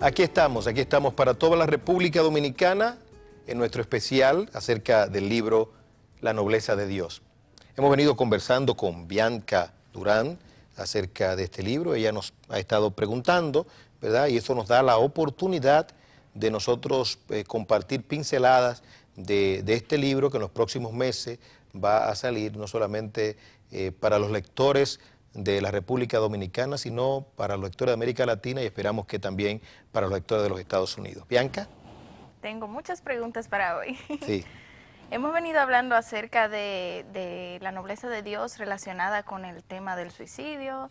Aquí estamos para toda la República Dominicana en nuestro especial acerca del libro La Nobleza de Dios. Hemos venido conversando con Bianca Durán acerca de este libro. Ella nos ha estado preguntando, ¿verdad? Y eso nos da la oportunidad de nosotros compartir pinceladas de este libro que en los próximos meses va a salir no solamente para los lectores de la República Dominicana, sino para los lectores de América Latina y esperamos que también para los lectores de los Estados Unidos. Bianca. Tengo muchas preguntas para hoy. Sí. Hemos venido hablando acerca de la nobleza de Dios relacionada con el tema del suicidio,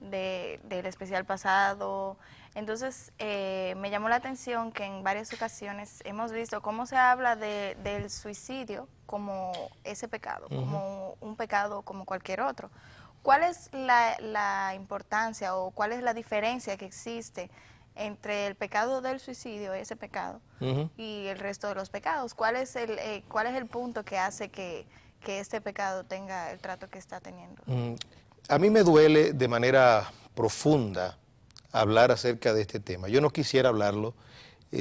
del especial pasado. Entonces, me llamó la atención que en varias ocasiones hemos visto cómo se habla del suicidio como ese pecado, como un pecado como cualquier otro. ¿Cuál es la importancia o cuál es la diferencia que existe entre el pecado del suicidio, ese pecado, y el resto de los pecados? ¿Cuál es el punto que hace que este pecado tenga el trato que está teniendo? A mí me duele de manera profunda hablar acerca de este tema. Yo no quisiera hablarlo.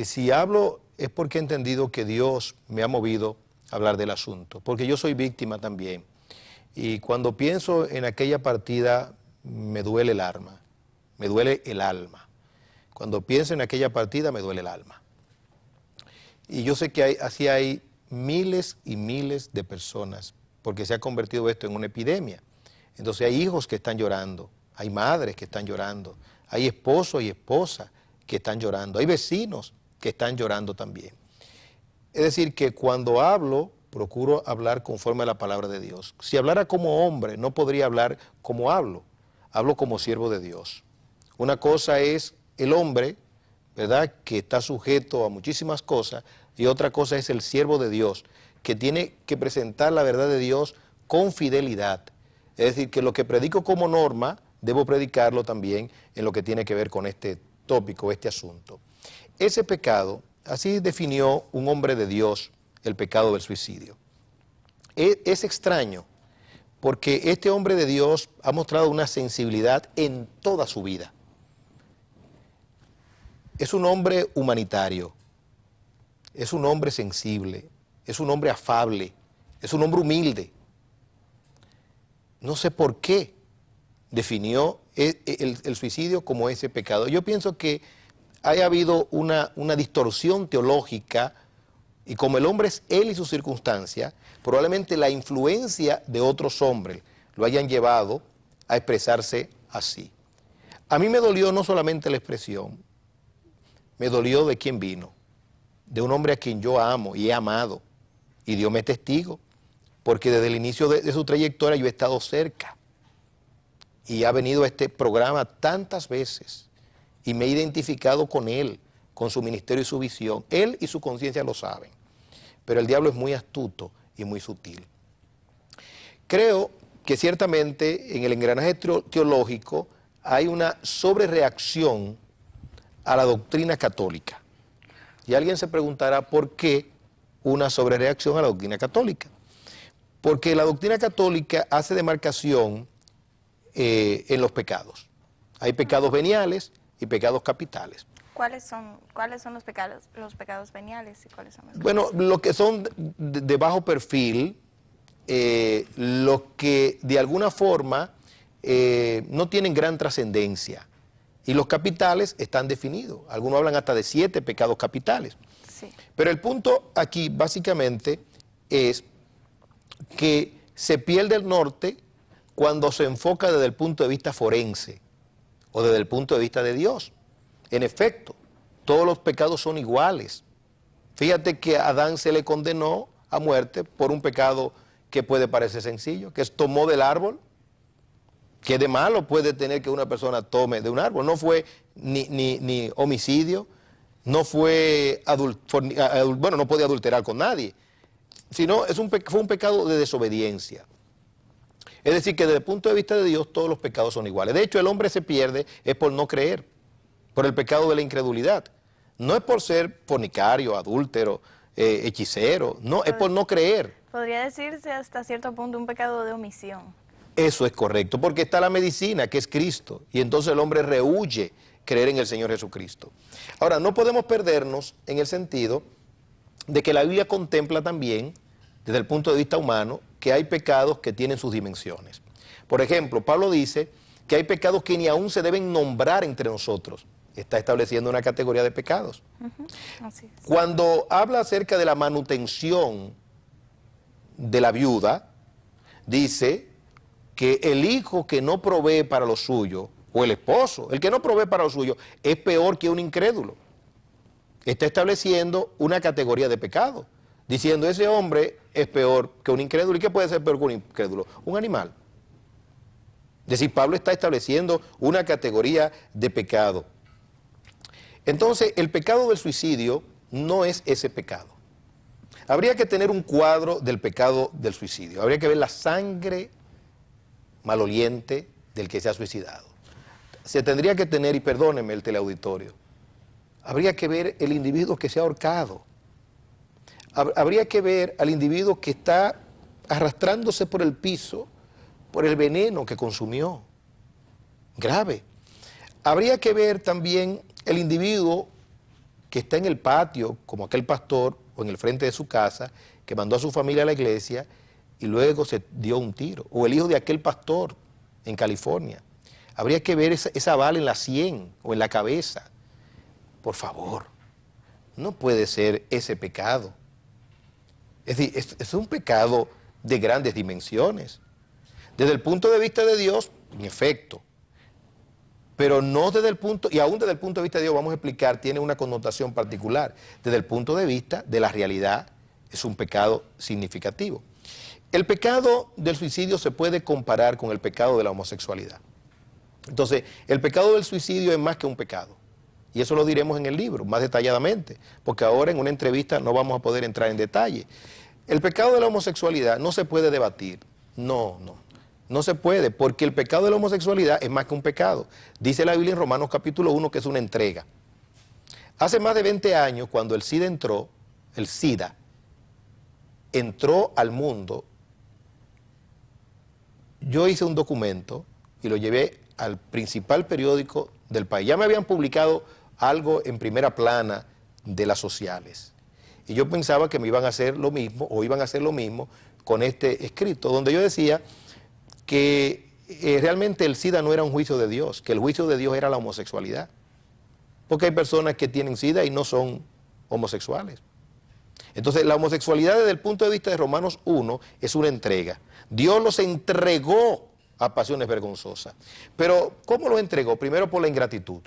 Si hablo es porque he entendido que Dios me ha movido a hablar del asunto, porque yo soy víctima también. Y cuando pienso en aquella partida, me duele el alma, me duele el alma. Cuando pienso en aquella partida, me duele el alma. Y yo sé que así hay miles y miles de personas, porque se ha convertido esto en una epidemia. Entonces hay hijos que están llorando, hay madres que están llorando, hay esposos y esposas que están llorando, hay vecinos que están llorando también. Es decir, que cuando hablo, procuro hablar conforme a la palabra de Dios. Si hablara como hombre, no podría hablar como hablo. Hablo como siervo de Dios. Una cosa es el hombre, ¿verdad?, que está sujeto a muchísimas cosas, y otra cosa es el siervo de Dios, que tiene que presentar la verdad de Dios con fidelidad. Es decir, que lo que predico como norma, debo predicarlo también en lo que tiene que ver con este tópico, este asunto. Ese pecado, así definió un hombre de Dios el pecado del suicidio. Es extraño, porque este hombre de Dios ha mostrado una sensibilidad en toda su vida. Es un hombre humanitario, es un hombre sensible, es un hombre afable, es un hombre humilde. No sé por qué definió el suicidio como ese pecado. Yo pienso que haya habido una distorsión teológica, y como el hombre es él y su circunstancia, probablemente la influencia de otros hombres lo hayan llevado a expresarse así. A mí me dolió no solamente la expresión, me dolió de quién vino, de un hombre a quien yo amo y he amado, y Dios me es testigo, porque desde el inicio de su trayectoria yo he estado cerca, y ha venido a este programa tantas veces, y me he identificado con él, con su ministerio y su visión. Él y su conciencia lo saben, pero el diablo es muy astuto y muy sutil. Creo que ciertamente en el engranaje teológico hay una sobrereacción a la doctrina católica. Y alguien se preguntará por qué una sobrereacción a la doctrina católica. Porque la doctrina católica hace demarcación en los pecados. Hay pecados veniales y pecados capitales. ¿Cuáles son los pecados veniales y cuáles son los? Bueno, lo que son de bajo perfil, lo que de alguna forma no tienen gran trascendencia. Y los capitales están definidos. Algunos hablan hasta de 7 pecados capitales. Sí. Pero el punto aquí básicamente es que se pierde el norte cuando se enfoca desde el punto de vista forense o desde el punto de vista de Dios. En efecto, todos los pecados son iguales. Fíjate que a Adán se le condenó a muerte por un pecado que puede parecer sencillo, que es tomó del árbol. ¿Qué de malo puede tener que una persona tome de un árbol? No fue ni homicidio, no fue bueno, no podía adulterar con nadie, sino fue un pecado de desobediencia. Es decir, que desde el punto de vista de Dios todos los pecados son iguales. De hecho, el hombre se pierde es por no creer, por el pecado de la incredulidad. No es por ser fornicario, adúltero, hechicero, no, es por no creer. Podría decirse hasta cierto punto un pecado de omisión. Eso es correcto, porque está la medicina, que es Cristo, y entonces el hombre rehúye creer en el Señor Jesucristo. Ahora, no podemos perdernos en el sentido de que la Biblia contempla también, desde el punto de vista humano, que hay pecados que tienen sus dimensiones. Por ejemplo, Pablo dice que hay pecados que ni aún se deben nombrar entre nosotros. Está estableciendo una categoría de pecados. Así es. Cuando habla acerca de la manutención de la viuda, dice que el hijo que no provee para lo suyo, o el esposo, el que no provee para lo suyo, es peor que un incrédulo. Está estableciendo una categoría de pecado, diciendo ese hombre es peor que un incrédulo. ¿Y qué puede ser peor que un incrédulo? Un animal. Es decir, Pablo está estableciendo una categoría de pecado. Entonces, el pecado del suicidio no es ese pecado. Habría que tener un cuadro del pecado del suicidio. Habría que ver la sangre maloliente del que se ha suicidado. Se tendría que tener, y perdónenme el teleauditorio, habría que ver el individuo que se ha ahorcado. Habría que ver al individuo que está arrastrándose por el piso por el veneno que consumió. Grave. Habría que ver también el individuo que está en el patio, como aquel pastor, o en el frente de su casa, que mandó a su familia a la iglesia y luego se dio un tiro. O el hijo de aquel pastor en California. Habría que ver esa bala en la sien o en la cabeza. Por favor, no puede ser ese pecado. Es decir, es un pecado de grandes dimensiones. Desde el punto de vista de Dios, en efecto, pero no desde el punto, y aún desde el punto de vista de Dios, vamos a explicar, tiene una connotación particular. Desde el punto de vista de la realidad, es un pecado significativo. El pecado del suicidio se puede comparar con el pecado de la homosexualidad. Entonces, el pecado del suicidio es más que un pecado. Y eso lo diremos en el libro, más detalladamente, porque ahora en una entrevista no vamos a poder entrar en detalle. El pecado de la homosexualidad no se puede debatir. No se puede, porque el pecado de la homosexualidad es más que un pecado. Dice la Biblia en Romanos capítulo 1 que es una entrega. Hace más de 20 años, cuando el SIDA entró al mundo, yo hice un documento y lo llevé al principal periódico del país. Ya me habían publicado algo en primera plana de las sociales. Y yo pensaba que me iban a hacer lo mismo, o iban a hacer lo mismo con este escrito, donde yo decía que realmente el SIDA no era un juicio de Dios, que el juicio de Dios era la homosexualidad. Porque hay personas que tienen SIDA y no son homosexuales. Entonces, la homosexualidad desde el punto de vista de Romanos 1 es una entrega. Dios los entregó a pasiones vergonzosas. Pero, ¿cómo los entregó? Primero por la ingratitud.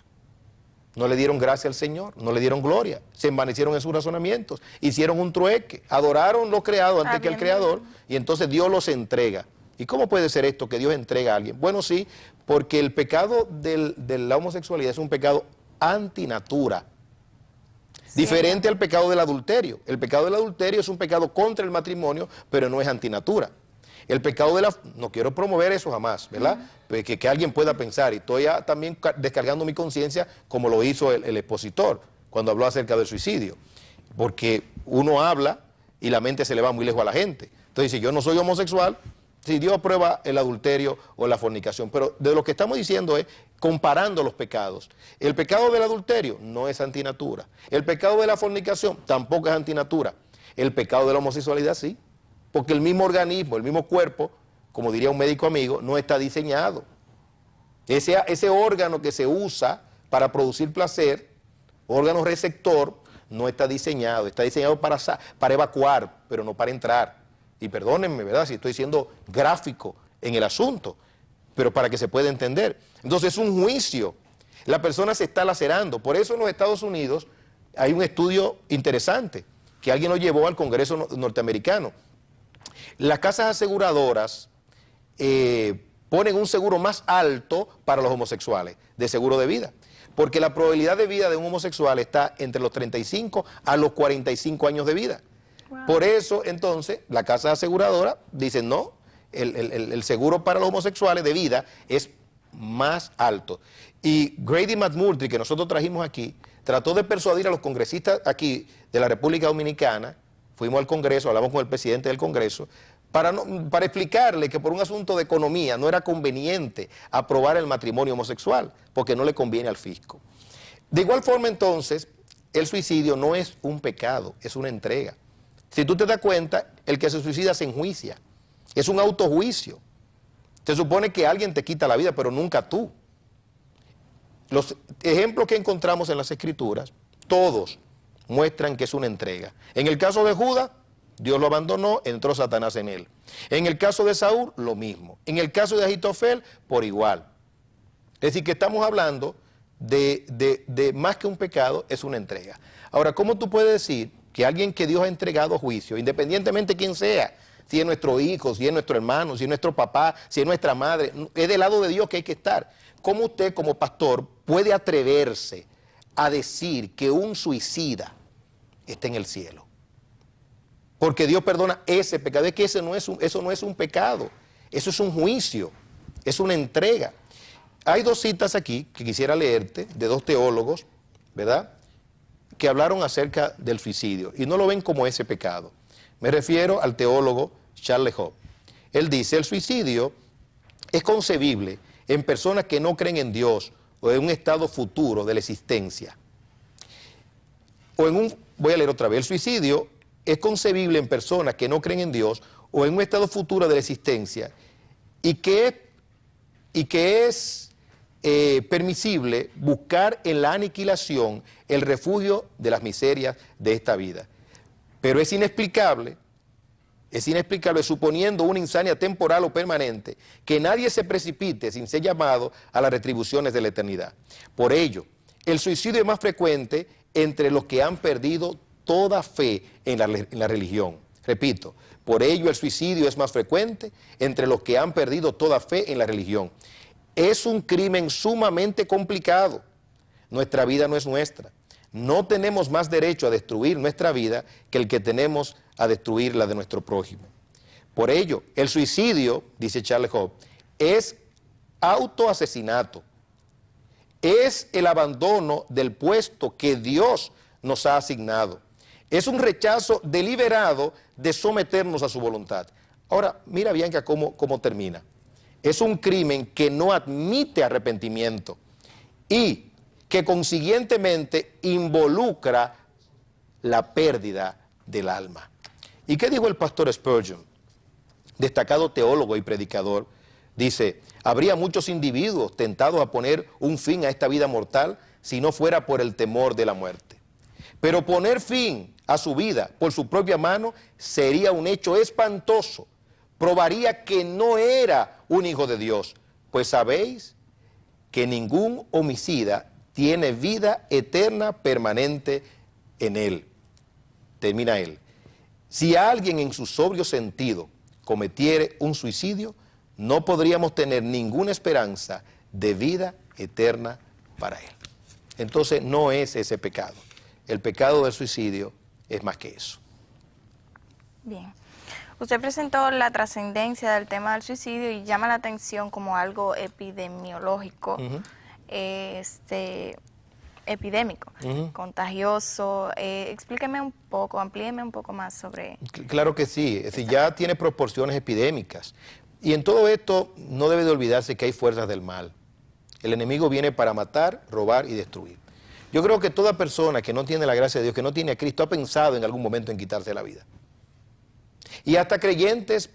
No le dieron gracia al Señor, no le dieron gloria, se envanecieron en sus razonamientos, hicieron un trueque, adoraron lo creado antes que el Creador, y entonces Dios los entrega. ¿Y cómo puede ser esto, que Dios entrega a alguien? Bueno, sí, porque el pecado de la homosexualidad es un pecado antinatura. Sí. Diferente al pecado del adulterio. El pecado del adulterio es un pecado contra el matrimonio, pero no es antinatura. El pecado de la... No quiero promover eso jamás, ¿verdad? Que alguien pueda pensar, y estoy también descargando mi conciencia como lo hizo el expositor cuando habló acerca del suicidio. Porque uno habla y la mente se le va muy lejos a la gente. Entonces, si yo no soy homosexual, si Dios aprueba el adulterio o la fornicación. Pero de lo que estamos diciendo es comparando los pecados. El pecado del adulterio no es antinatura. El pecado de la fornicación tampoco es antinatura. El pecado de la homosexualidad sí. Porque el mismo organismo, el mismo cuerpo, como diría un médico amigo, no está diseñado. Ese órgano que se usa para producir placer, órgano receptor, no está diseñado. Está diseñado para evacuar, pero no para entrar. Y perdónenme, ¿verdad?, si estoy siendo gráfico en el asunto, pero para que se pueda entender. Entonces es un juicio. La persona se está lacerando. Por eso en los Estados Unidos hay un estudio interesante que alguien lo llevó al Congreso norteamericano. Las casas aseguradoras ponen un seguro más alto para los homosexuales, de seguro de vida, porque la probabilidad de vida de un homosexual está entre los 35 a los 45 años de vida. Wow. Por eso, entonces, la casa aseguradora dice, no, el seguro para los homosexuales de vida es más alto. Y Grady McMurtry, que nosotros trajimos aquí, trató de persuadir a los congresistas aquí de la República Dominicana. Fuimos al Congreso, hablamos con el presidente del Congreso, para explicarle que por un asunto de economía no era conveniente aprobar el matrimonio homosexual, porque no le conviene al fisco. De igual forma, entonces, el suicidio no es un pecado, es una entrega. Si tú te das cuenta, el que se suicida se enjuicia, es un autojuicio. Se supone que alguien te quita la vida, pero nunca tú. Los ejemplos que encontramos en las Escrituras, todos muestran que es una entrega. En el caso de Judas, Dios lo abandonó, entró Satanás en él. En el caso de Saúl, lo mismo. En el caso de Ahitofel, por igual. Es decir, que estamos hablando de más que un pecado, es una entrega. Ahora, ¿cómo tú puedes decir que alguien que Dios ha entregado a juicio, independientemente de quién sea, si es nuestro hijo, si es nuestro hermano, si es nuestro papá, si es nuestra madre, es del lado de Dios que hay que estar? ¿Cómo usted como pastor puede atreverse a decir que un suicida está en el cielo? Porque Dios perdona ese pecado. Es que eso no es un pecado, eso es un juicio, es una entrega. Hay dos citas aquí que quisiera leerte de dos teólogos, ¿verdad?, que hablaron acerca del suicidio y no lo ven como ese pecado. Me refiero al teólogo Charles Hobb. Él dice: el suicidio es concebible en personas que no creen en Dios o en un estado futuro de la existencia. Voy a leer otra vez. El suicidio es concebible en personas que no creen en Dios o en un estado futuro de la existencia y que es permisible buscar en la aniquilación el refugio de las miserias de esta vida. Pero es inexplicable suponiendo una insania temporal o permanente, que nadie se precipite sin ser llamado a las retribuciones de la eternidad. Por ello, el suicidio es más frecuente entre los que han perdido toda fe en la religión. Repito, por ello el suicidio es más frecuente entre los que han perdido toda fe en la religión. Es un crimen sumamente complicado. Nuestra vida no es nuestra. No tenemos más derecho a destruir nuestra vida que el que tenemos a destruir la de nuestro prójimo. Por ello, el suicidio, dice Charles Hobb, es autoasesinato. Es el abandono del puesto que Dios nos ha asignado. Es un rechazo deliberado de someternos a su voluntad. Ahora, mira Bianca cómo termina. Es un crimen que no admite arrepentimiento y que consiguientemente involucra la pérdida del alma. ¿Y qué dijo el pastor Spurgeon, destacado teólogo y predicador? Dice: habría muchos individuos tentados a poner un fin a esta vida mortal si no fuera por el temor de la muerte. Pero poner fin a su vida por su propia mano sería un hecho espantoso. Probaría que no era un hijo de Dios, pues sabéis que ningún homicida tiene vida eterna permanente en él. Termina él. Si alguien en su sobrio sentido cometiere un suicidio, no podríamos tener ninguna esperanza de vida eterna para él. Entonces no es ese pecado. El pecado del suicidio es más que eso. Bien. Usted presentó la trascendencia del tema del suicidio y llama la atención como algo epidemiológico, epidémico, contagioso. Explíqueme un poco, amplíeme un poco más sobre... Claro que sí, es decir, ya tiene proporciones epidémicas. Y en todo esto no debe de olvidarse que hay fuerzas del mal. El enemigo viene para matar, robar y destruir. Yo creo que toda persona que no tiene la gracia de Dios, que no tiene a Cristo, ha pensado en algún momento en quitarse la vida. Y hasta creyentes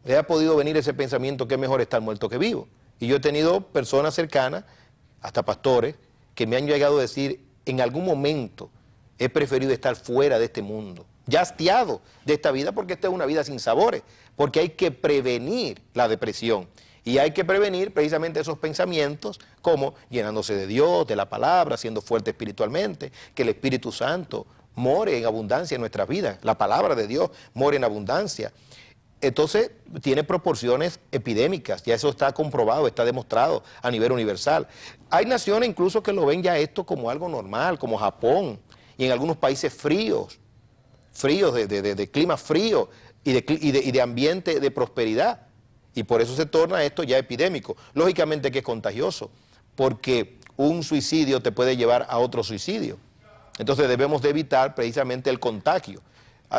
le ha podido venir ese pensamiento que es mejor estar muerto que vivo. Y yo he tenido personas cercanas, hasta pastores, que me han llegado a decir: en algún momento he preferido estar fuera de este mundo, ya hastiado de esta vida, porque esta es una vida sin sabores, porque hay que prevenir la depresión. Y hay que prevenir precisamente esos pensamientos como llenándose de Dios, de la palabra, siendo fuerte espiritualmente, que el Espíritu Santo more en abundancia en nuestras vidas, la palabra de Dios more en abundancia. Entonces tiene proporciones epidémicas, ya eso está comprobado, está demostrado a nivel universal. Hay naciones incluso que lo ven ya esto como algo normal, como Japón, y en algunos países fríos de clima frío y de ambiente de prosperidad. Y por eso se torna esto ya epidémico. Lógicamente que es contagioso, porque un suicidio te puede llevar a otro suicidio. Entonces debemos de evitar precisamente el contagio.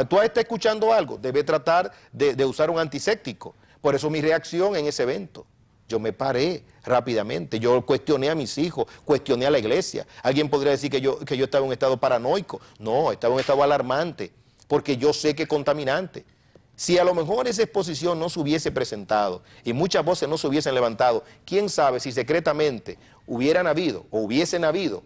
Tú estás escuchando algo, debe tratar de usar un antiséptico. Por eso mi reacción en ese evento. Yo me paré rápidamente, yo cuestioné a mis hijos, cuestioné a la iglesia. Alguien podría decir que yo estaba en un estado paranoico. No, estaba en un estado alarmante, porque yo sé que es contaminante. Si a lo mejor esa exposición no se hubiese presentado y muchas voces no se hubiesen levantado, quién sabe si secretamente hubieran habido o hubiesen habido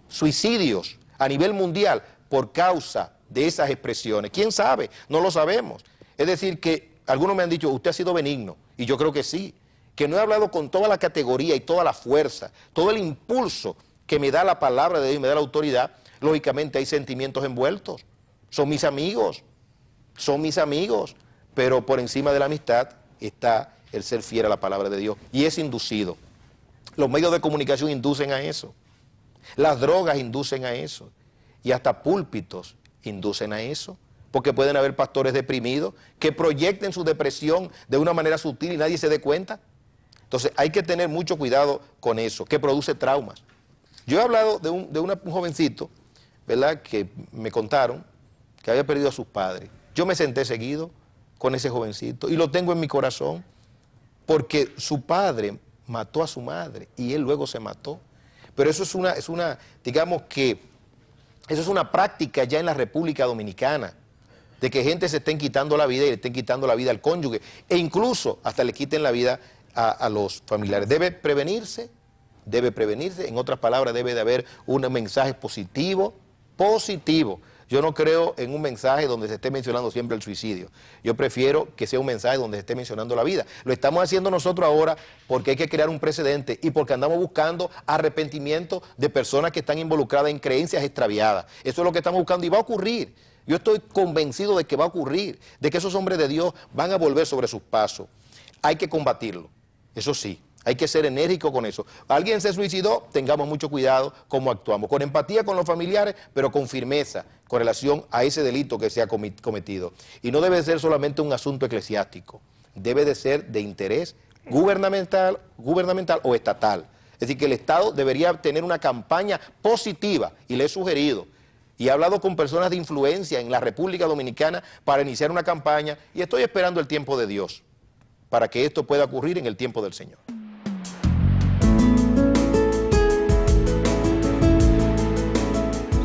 suicidios a nivel mundial por causa de esas expresiones. ¿Quién sabe? No lo sabemos. Es decir, que algunos me han dicho, usted ha sido benigno, y yo creo que sí, que no he hablado con toda la categoría y toda la fuerza, todo el impulso que me da la palabra de Dios y me da la autoridad. Lógicamente hay sentimientos envueltos, son mis amigos, pero por encima de la amistad está el ser fiel a la palabra de Dios, y es inducido. Los medios de comunicación inducen a eso, las drogas inducen a eso, y hasta púlpitos inducen a eso, porque pueden haber pastores deprimidos que proyecten su depresión de una manera sutil y nadie se dé cuenta. Entonces hay que tener mucho cuidado con eso, que produce traumas. Yo he hablado de un jovencito, ¿verdad?, que me contaron que había perdido a sus padres. Yo me senté seguido con ese jovencito y lo tengo en mi corazón, porque su padre mató a su madre y él luego se mató. Pero eso digamos que, eso es una práctica ya en la República Dominicana, de que gente se estén quitando la vida y le estén quitando la vida al cónyuge, e incluso hasta le quiten la vida a los familiares. Debe prevenirse, en otras palabras, debe de haber un mensaje positivo. Yo no creo en un mensaje donde se esté mencionando siempre el suicidio. Yo prefiero que sea un mensaje donde se esté mencionando la vida. Lo estamos haciendo nosotros ahora porque hay que crear un precedente y porque andamos buscando arrepentimiento de personas que están involucradas en creencias extraviadas. Eso es lo que estamos buscando y va a ocurrir. Yo estoy convencido de que va a ocurrir, de que esos hombres de Dios van a volver sobre sus pasos. Hay que combatirlo, eso sí. Hay que ser enérgico con eso. Alguien se suicidó, tengamos mucho cuidado cómo actuamos. Con empatía con los familiares, pero con firmeza con relación a ese delito que se ha cometido. Y no debe ser solamente un asunto eclesiástico. Debe de ser de interés gubernamental o estatal. Es decir, que el Estado debería tener una campaña positiva, y le he sugerido, y he hablado con personas de influencia en la República Dominicana para iniciar una campaña, y estoy esperando el tiempo de Dios para que esto pueda ocurrir en el tiempo del Señor.